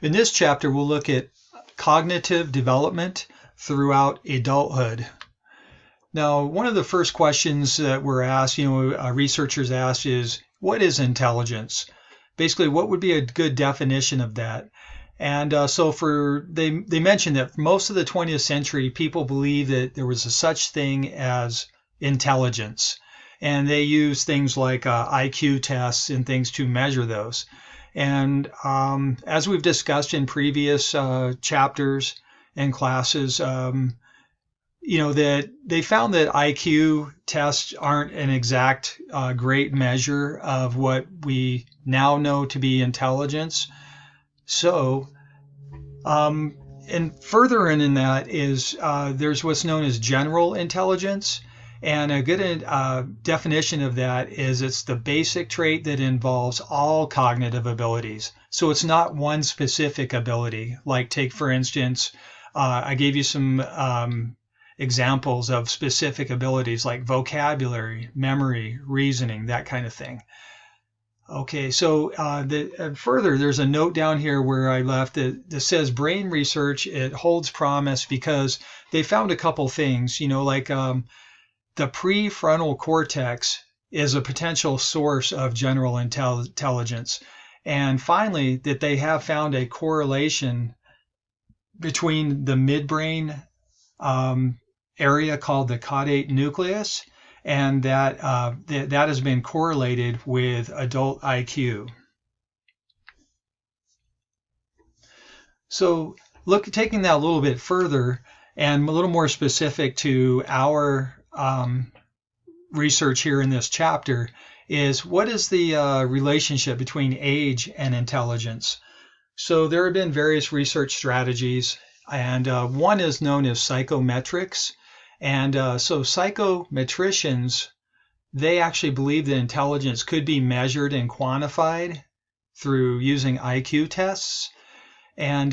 In this chapter, we'll look at cognitive development throughout adulthood. Now, one of the first questions that were asked, researchers asked is, what is intelligence? Basically, what would be a good definition of that? And they mentioned that for most of the 20th century, people believed that there was a such thing as intelligence. And they used things like IQ tests and things to measure those. And as we've discussed in previous chapters and classes, that they found that IQ tests aren't an exact great measure of what we now know to be intelligence. So, and further in that is there's what's known as general intelligence. And a good definition of that is it's the basic trait that involves all cognitive abilities. So it's not one specific ability. Like take, for instance, I gave you some examples of specific abilities like vocabulary, memory, reasoning, that kind of thing. Okay, so further, there's a note down here where I left that says brain research, it holds promise because they found a couple things, the prefrontal cortex is a potential source of general intelligence. And finally, that they have found a correlation between the midbrain area called the caudate nucleus, and that has been correlated with adult IQ. So taking that a little bit further and a little more specific to our research here in this chapter is what is the relationship between age and intelligence? So there have been various research strategies, and one is known as psychometrics. And so psychometricians, they actually believe that intelligence could be measured and quantified through using IQ tests. And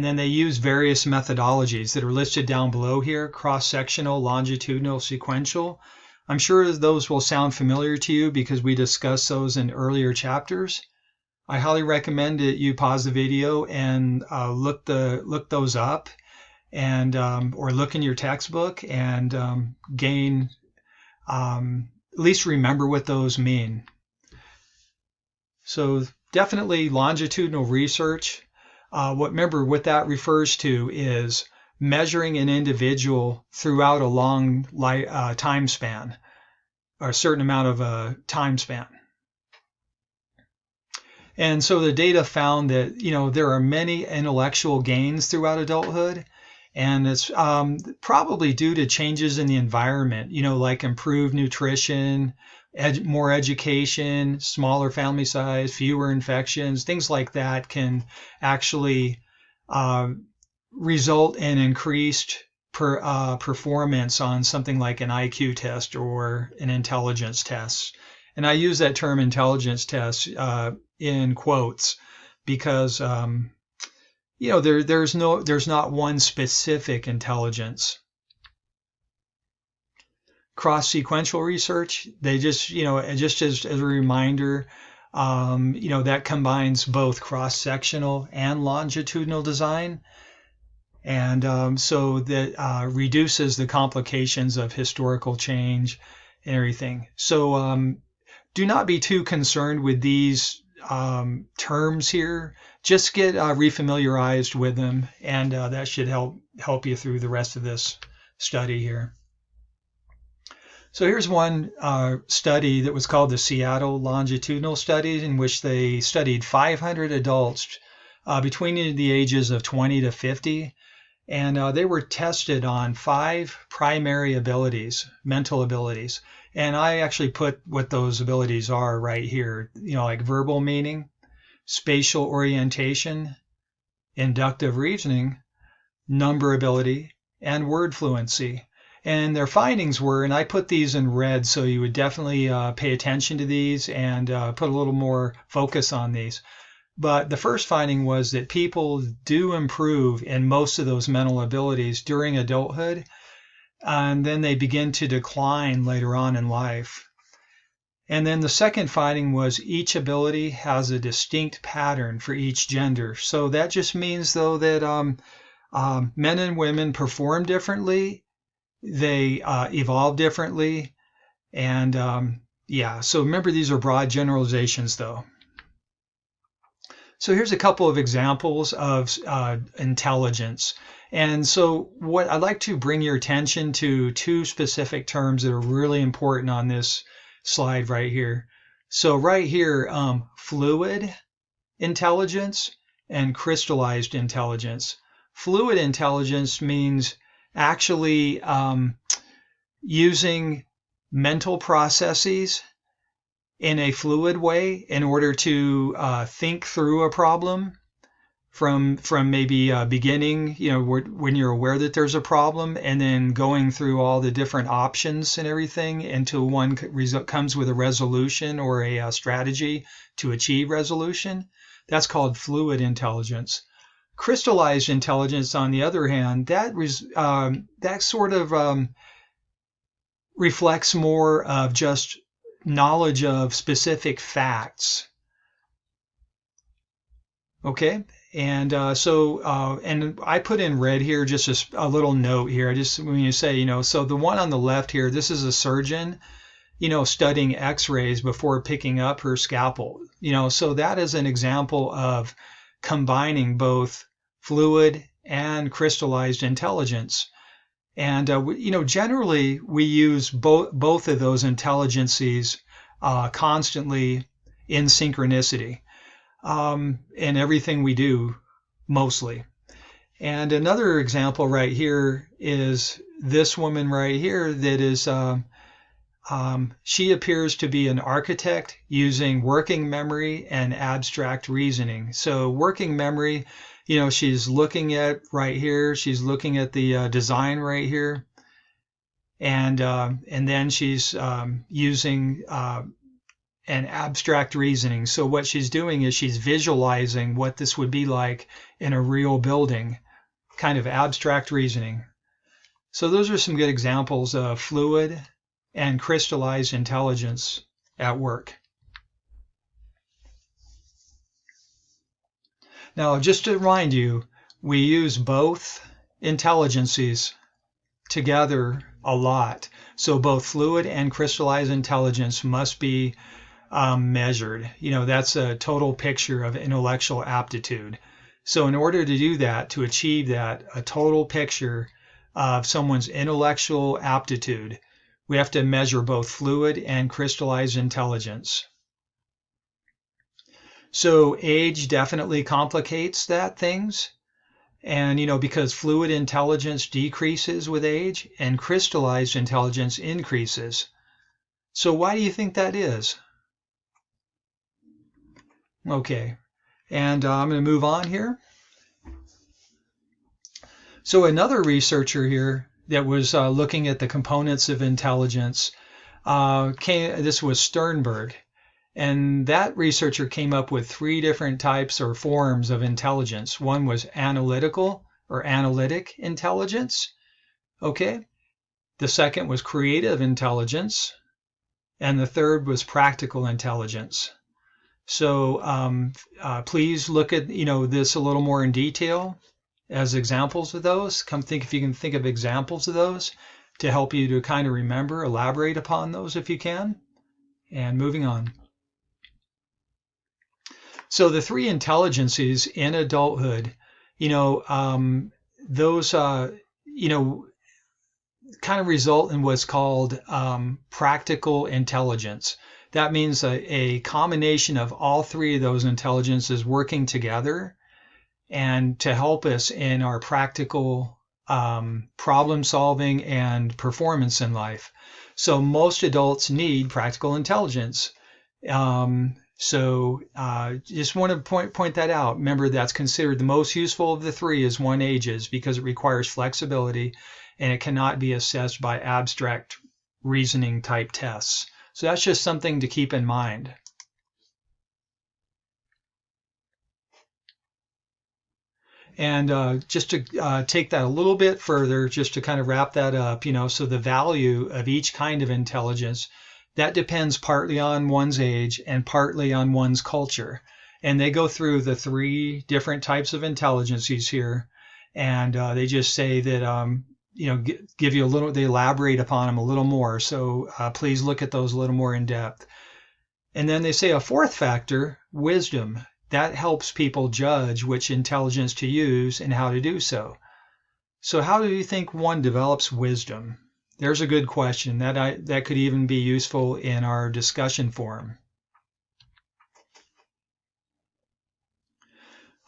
then they use various methodologies that are listed down below here: cross-sectional, longitudinal, sequential. I'm sure those will sound familiar to you because we discussed those in earlier chapters. I highly recommend that you pause the video and look those up, and or look in your textbook and gain at least remember what those mean. So definitely longitudinal research. Remember what that refers to is measuring an individual throughout a long time span, or a certain amount of a time span. And so the data found that there are many intellectual gains throughout adulthood, and it's probably due to changes in the environment, like improved nutrition, more education, smaller family size, fewer infections, things like that can actually result in increased performance on something like an IQ test or an intelligence test. And I use that term intelligence test in quotes because there's not one specific intelligence. Cross-sequential research, they just as a reminder, that combines both cross-sectional and longitudinal design, and so that reduces the complications of historical change and everything. So do not be too concerned with these terms here. Just get refamiliarized with them, and that should help you through the rest of this study here. So here's one study that was called the Seattle Longitudinal Study, in which they studied 500 adults between the ages of 20 to 50, and they were tested on 5 primary abilities, mental abilities. And I actually put what those abilities are right here, like verbal meaning, spatial orientation, inductive reasoning, number ability, and word fluency. And their findings were, and I put these in red so you would definitely pay attention to these and put a little more focus on these. But the first finding was that people do improve in most of those mental abilities during adulthood, and then they begin to decline later on in life. And then the second finding was each ability has a distinct pattern for each gender. So that just means, though, that men and women perform differently, they evolve differently, and yeah. So remember, these are broad generalizations, though. So here's a couple of examples of intelligence. And so what I'd like to bring your attention to two specific terms that are really important on this slide right here. So right here, fluid intelligence and crystallized intelligence. Fluid intelligence means actually using mental processes in a fluid way in order to think through a problem from maybe beginning, when you're aware that there's a problem, and then going through all the different options and everything until one comes with a resolution or a strategy to achieve resolution. That's called fluid intelligence. Crystallized intelligence, on the other hand, that sort of reflects more of just knowledge of specific facts. Okay, and and I put in red here just a little note here. Just when you say, so the one on the left here, this is a surgeon, studying X-rays before picking up her scalpel. So that is an example of combining both fluid and crystallized intelligence. And generally we use both of those intelligences constantly in synchronicity. In everything we do, mostly. And another example right here is this woman right here that is, she appears to be an architect using working memory and abstract reasoning. So working memory, she's looking at right here, she's looking at the design right here, and then she's using and abstract reasoning. So what she's doing is she's visualizing what this would be like in a real building, kind of abstract reasoning. So those are some good examples of fluid and crystallized intelligence at work. Now, just to remind you, we use both intelligences together a lot. So both fluid and crystallized intelligence must be measured. That's a total picture of intellectual aptitude. So in order to do that, to achieve that, a total picture of someone's intellectual aptitude, we have to measure both fluid and crystallized intelligence. So age definitely complicates things. And, because fluid intelligence decreases with age and crystallized intelligence increases. So why do you think that is? Okay, and I'm going to move on here. So another researcher here that was looking at the components of intelligence, this was Sternberg, and that researcher came up with 3 different types or forms of intelligence. One was analytical or analytic intelligence. Okay, the second was creative intelligence, and the third was practical intelligence. So please look at this a little more in detail as examples of those. If you can think of examples of those to help you to kind of remember, elaborate upon those if you can. And moving on. So the 3 intelligences in adulthood, those kind of result in what's called practical intelligence. That means a combination of all 3 of those intelligences working together and to help us in our practical problem solving and performance in life. So most adults need practical intelligence. So just want to point that out. Remember, that's considered the most useful of the 3 as one ages because it requires flexibility and it cannot be assessed by abstract reasoning type tests. So that's just something to keep in mind. And just to take that a little bit further, just to kind of wrap that up, so the value of each kind of intelligence that depends partly on one's age and partly on one's culture. And they go through the three different types of intelligences here. And they just say that, give you a little, they elaborate upon them a little more. So please look at those a little more in depth. And then they say a fourth factor, wisdom, that helps people judge which intelligence to use and how to do so. So how do you think one develops wisdom? There's a good question that could even be useful in our discussion forum.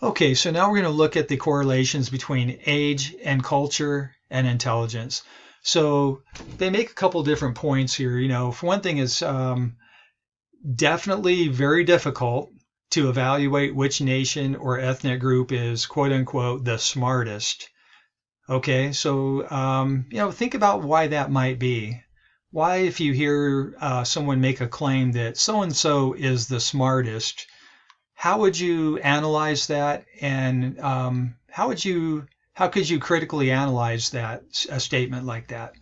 Okay, so now we're going to look at the correlations between age and culture and intelligence. So they make a couple different points here. For one thing, it's definitely very difficult to evaluate which nation or ethnic group is quote unquote the smartest. Okay, so think about why that might be. Why, if you hear someone make a claim that so and so is the smartest, how would you analyze that, and how could you critically analyze a statement like that?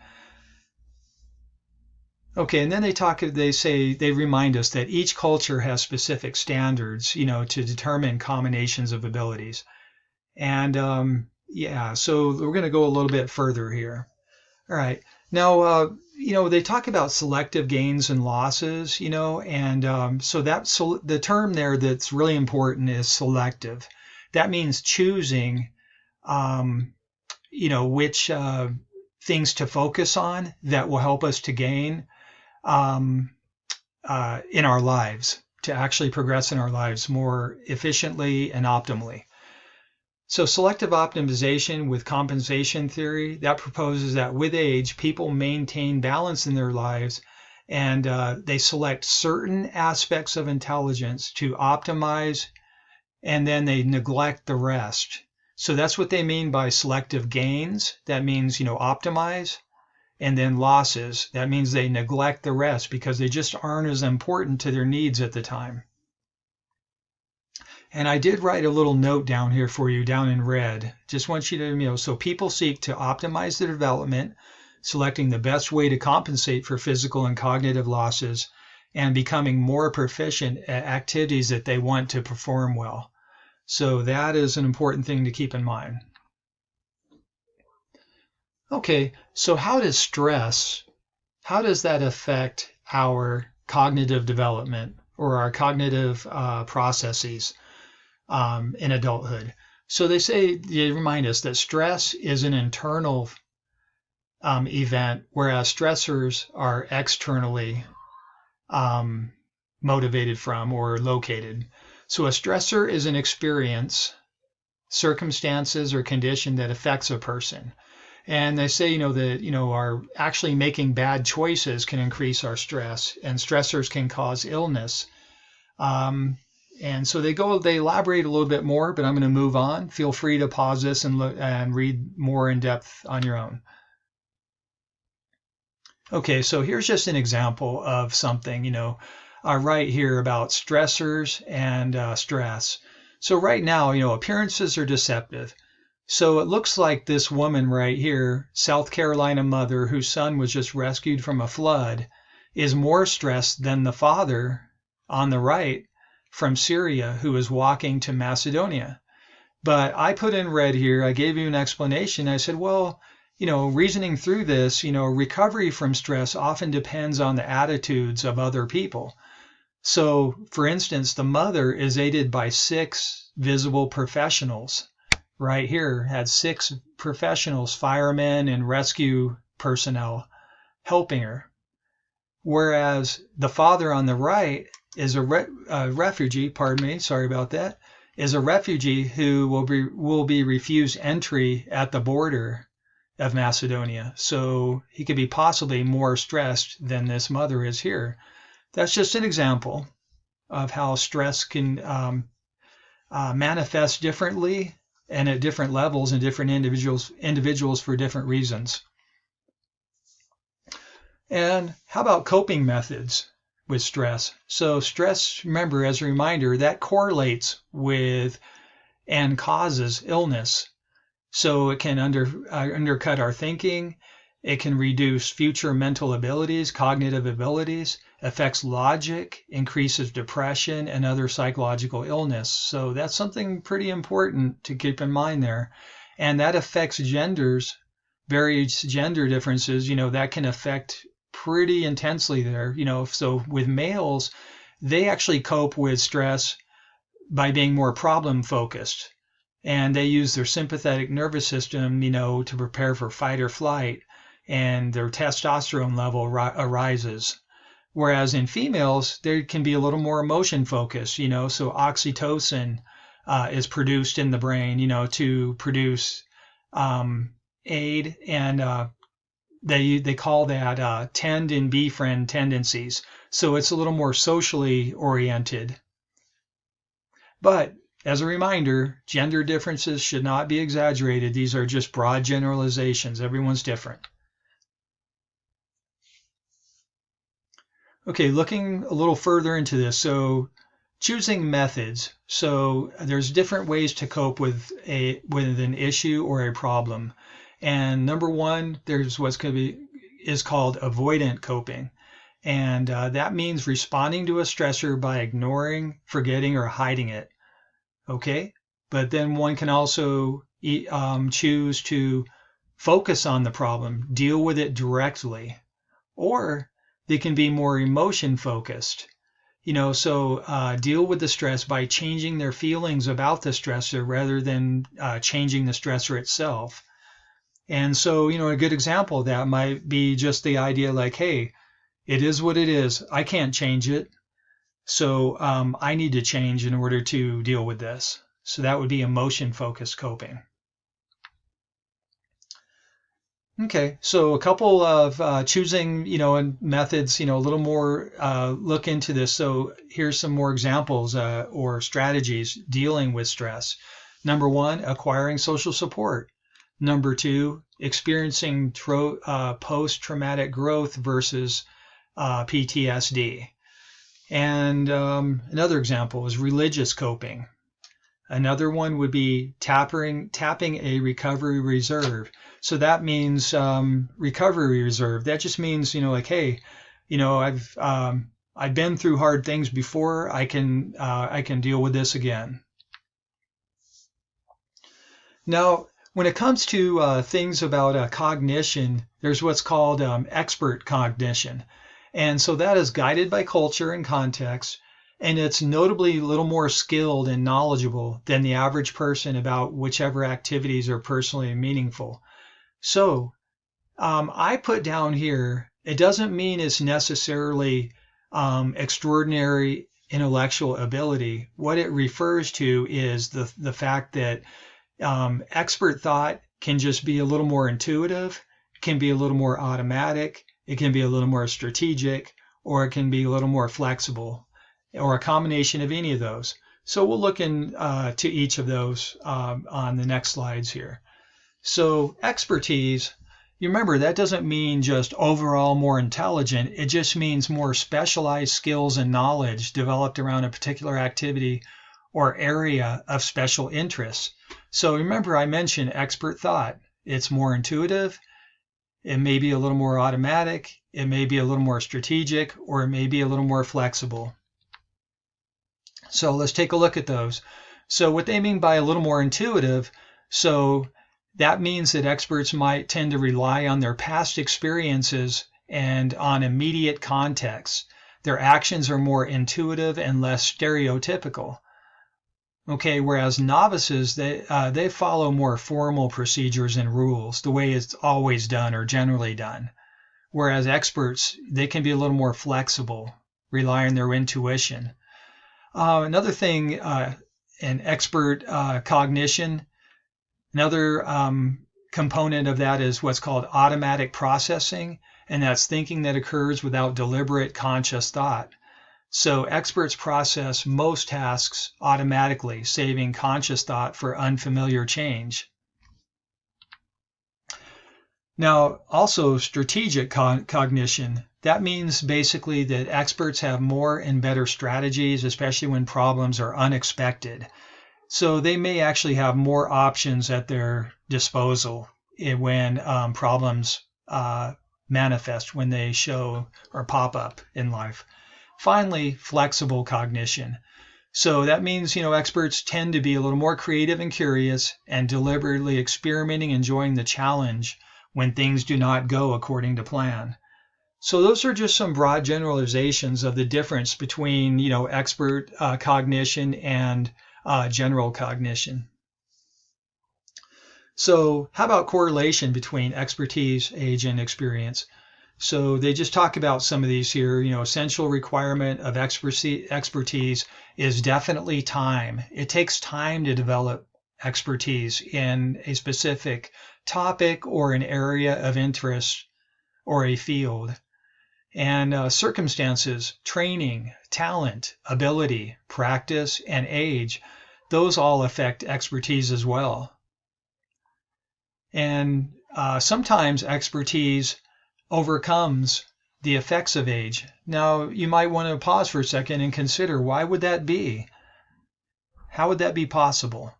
Okay, and then they remind us that each culture has specific standards, to determine combinations of abilities. And so we're going to go a little bit further here. All right. Now, they talk about selective gains and losses, and so the term there that's really important is selective. That means choosing, which things to focus on that will help us to gain in our lives, to actually progress in our lives more efficiently and optimally. So selective optimization with compensation theory, that proposes that with age, people maintain balance in their lives, and they select certain aspects of intelligence to optimize, and then they neglect the rest. So that's what they mean by selective gains. That means, optimize. And then losses, that means they neglect the rest because they just aren't as important to their needs at the time. And I did write a little note down here for you down in red. Just want you to, so people seek to optimize their development, selecting the best way to compensate for physical and cognitive losses, and becoming more proficient at activities that they want to perform well. So that is an important thing to keep in mind. Okay, so how does that affect our cognitive development or our cognitive processes in adulthood? So they remind us that stress is an internal event, whereas stressors are externally motivated from or located. So a stressor is an experience, circumstances, or condition that affects a person. And they say, that, our actually making bad choices can increase our stress, and stressors can cause illness. And so they elaborate a little bit more, but I'm going to move on. Feel free to pause this and read more in depth on your own. Okay, so here's just an example of something, I write here about stressors and stress. So right now, appearances are deceptive. So it looks like this woman right here, South Carolina mother whose son was just rescued from a flood, is more stressed than the father on the right from Syria who is walking to Macedonia. But I put in red here, I gave you an explanation. I said, well, reasoning through this, recovery from stress often depends on the attitudes of other people. So, for instance, the mother is aided by 6 visible professionals. Right here, had 6 professionals, firemen and rescue personnel helping her. Whereas the father on the right is a refugee, sorry about that, is a refugee who will be refused entry at the border of Macedonia. So he could be possibly more stressed than this mother is here. That's just an example of how stress can manifest differently and at different levels in different individuals for different reasons. And how about coping methods with stress? So stress, remember, as a reminder, that correlates with and causes illness. So it can undercut our thinking. It can reduce future mental abilities, cognitive abilities, affects logic, increases depression, and other psychological illness. So that's something pretty important to keep in mind there. And that affects genders, various gender differences, that can affect pretty intensely there. So with males, they actually cope with stress by being more problem focused. And they use their sympathetic nervous system, to prepare for fight or flight, and their testosterone level arises. Whereas in females, there can be a little more emotion focused, so oxytocin is produced in the brain, to produce aid, and they call that tend and befriend tendencies. So it's a little more socially oriented. But as a reminder, gender differences should not be exaggerated. These are just broad generalizations. Everyone's different. Okay, looking a little further into this. So choosing methods. So there's different ways to cope with an issue or a problem. And number one, there's what's going to be is called avoidant coping. And that means responding to a stressor by ignoring, forgetting, or hiding it. Okay, but then one can also choose to focus on the problem, deal with it directly, or they can be more emotion focused. So deal with the stress by changing their feelings about the stressor rather than changing the stressor itself. And so, a good example of that might be just the idea like, hey, it is what it is. I can't change it. So I need to change in order to deal with this. So that would be emotion-focused coping. Okay, so a couple of choosing, methods, a little more look into this. So here's some more examples or strategies dealing with stress. Number one, acquiring social support. Number two, experiencing post-traumatic growth versus PTSD. And another example is religious coping. Another one would be tapping a recovery reserve. So that means recovery reserve. That just means, like, hey, I've been through hard things before. I can deal with this again. Now, when it comes to things about cognition, there's what's called expert cognition. And so that is guided by culture and context, and it's notably a little more skilled and knowledgeable than the average person about whichever activities are personally meaningful. So I put down here, it doesn't mean it's necessarily extraordinary intellectual ability. What it refers to is the fact that expert thought can just be a little more intuitive, can be a little more automatic, it can be a little more strategic, or it can be a little more flexible, or a combination of any of those. So we'll look into each of those on the next slides here. So expertise, you remember that doesn't mean just overall more intelligent. It just means more specialized skills and knowledge developed around a particular activity or area of special interest. So remember I mentioned expert thought. It's more intuitive. It may be a little more automatic, it may be a little more strategic, or it may be a little more flexible. So let's take a look at those. So what they mean by a little more intuitive, so that means that experts might tend to rely on their past experiences and on immediate context. Their actions are more intuitive and less stereotypical. Okay, whereas novices, they follow more formal procedures and rules, the way it's always done or generally done. Whereas experts, they can be a little more flexible, rely on their intuition. Another thing, an expert cognition, another component of that is what's called automatic processing, and that's thinking that occurs without deliberate conscious thought. So experts process most tasks automatically, saving conscious thought for unfamiliar change. Now, also strategic cognition. That means basically that experts have more and better strategies, especially when problems are unexpected. So they may actually have more options at their disposal when problems manifest when they show or pop up in life. Finally, flexible cognition. So that means, experts tend to be a little more creative and curious and deliberately experimenting, enjoying the challenge when things do not go according to plan. So those are just some broad generalizations of the difference between, expert cognition and general cognition. So how about correlation between expertise, age, and experience? So they just talk about some of these here. Essential requirement of expertise is definitely time. It takes time to develop expertise in a specific topic or an area of interest or a field. And circumstances, training, talent, ability, practice, and age, those all affect expertise as well. And sometimes expertise overcomes the effects of age. Now, you might want to pause for a second and consider, why would that be? How would that be possible?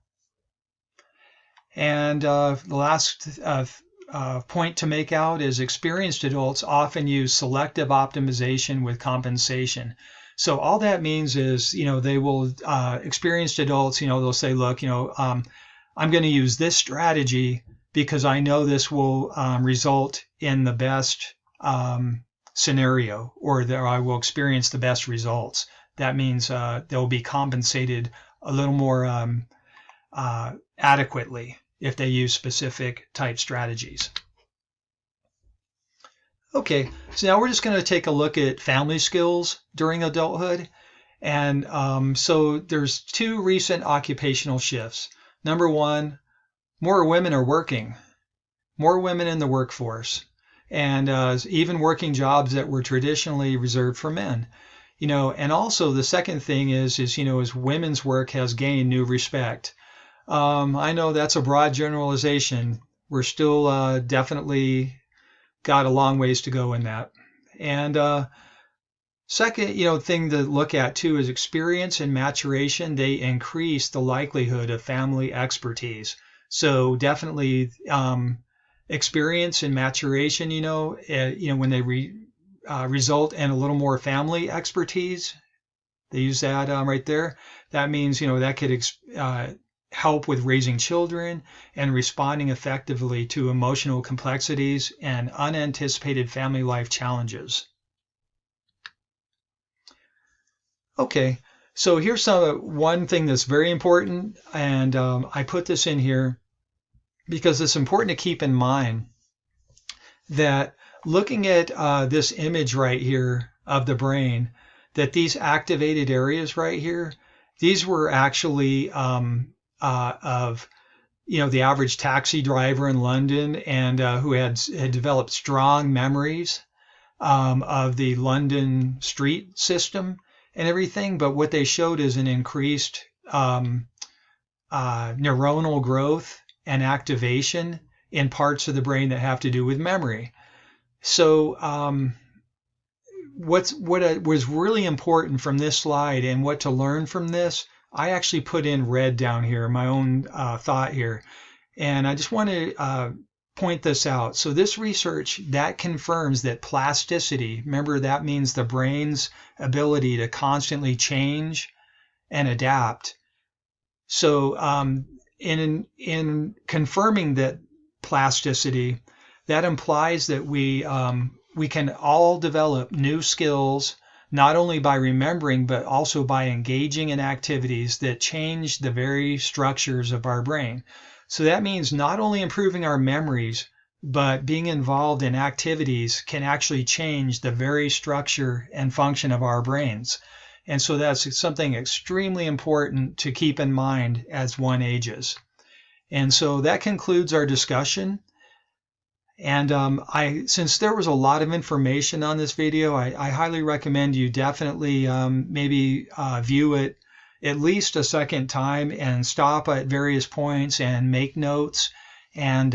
And the last point to make out is experienced adults often use selective optimization with compensation. So all that means is, they will, experienced adults, they'll say, look, I'm going to use this strategy because I know this will result in the best scenario, or that I will experience the best results. That means they'll be compensated a little more adequately if they use specific type strategies. Okay, so now we're just going to take a look at family skills during adulthood. And so there's two recent occupational shifts. Number one, more women are working, more women in the workforce, and even working jobs that were traditionally reserved for men. And also the second thing is women's work has gained new respect. I know that's a broad generalization. We're still definitely got a long ways to go in that. And second, thing to look at too is experience and maturation. They increase the likelihood of family expertise. So definitely experience and maturation, when they result in a little more family expertise, they use that right there. That means, that could help with raising children and responding effectively to emotional complexities and unanticipated family life challenges. Okay, so here's one thing that's very important, and I put this in here because it's important to keep in mind that looking at this image right here of the brain, that these activated areas right here, these were actually of the average taxi driver in London, and who had developed strong memories of the London street system and everything. But what they showed is an increased neuronal growth and activation in parts of the brain that have to do with memory. So what was really important from this slide and what to learn from this, I actually put in red down here, my own thought here. And I just want to point this out. So this research, that confirms that plasticity, remember that means the brain's ability to constantly change and adapt. So in confirming that plasticity, that implies that we can all develop new skills, not only by remembering, but also by engaging in activities that change the very structures of our brain. So that means not only improving our memories, but being involved in activities can actually change the very structure and function of our brains. And so that's something extremely important to keep in mind as one ages. And so that concludes our discussion. And since there was a lot of information on this video, I highly recommend you definitely maybe view it at least a second time and stop at various points and make notes, and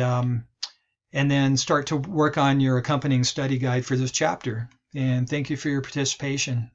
then start to work on your accompanying study guide for this chapter. And thank you for your participation.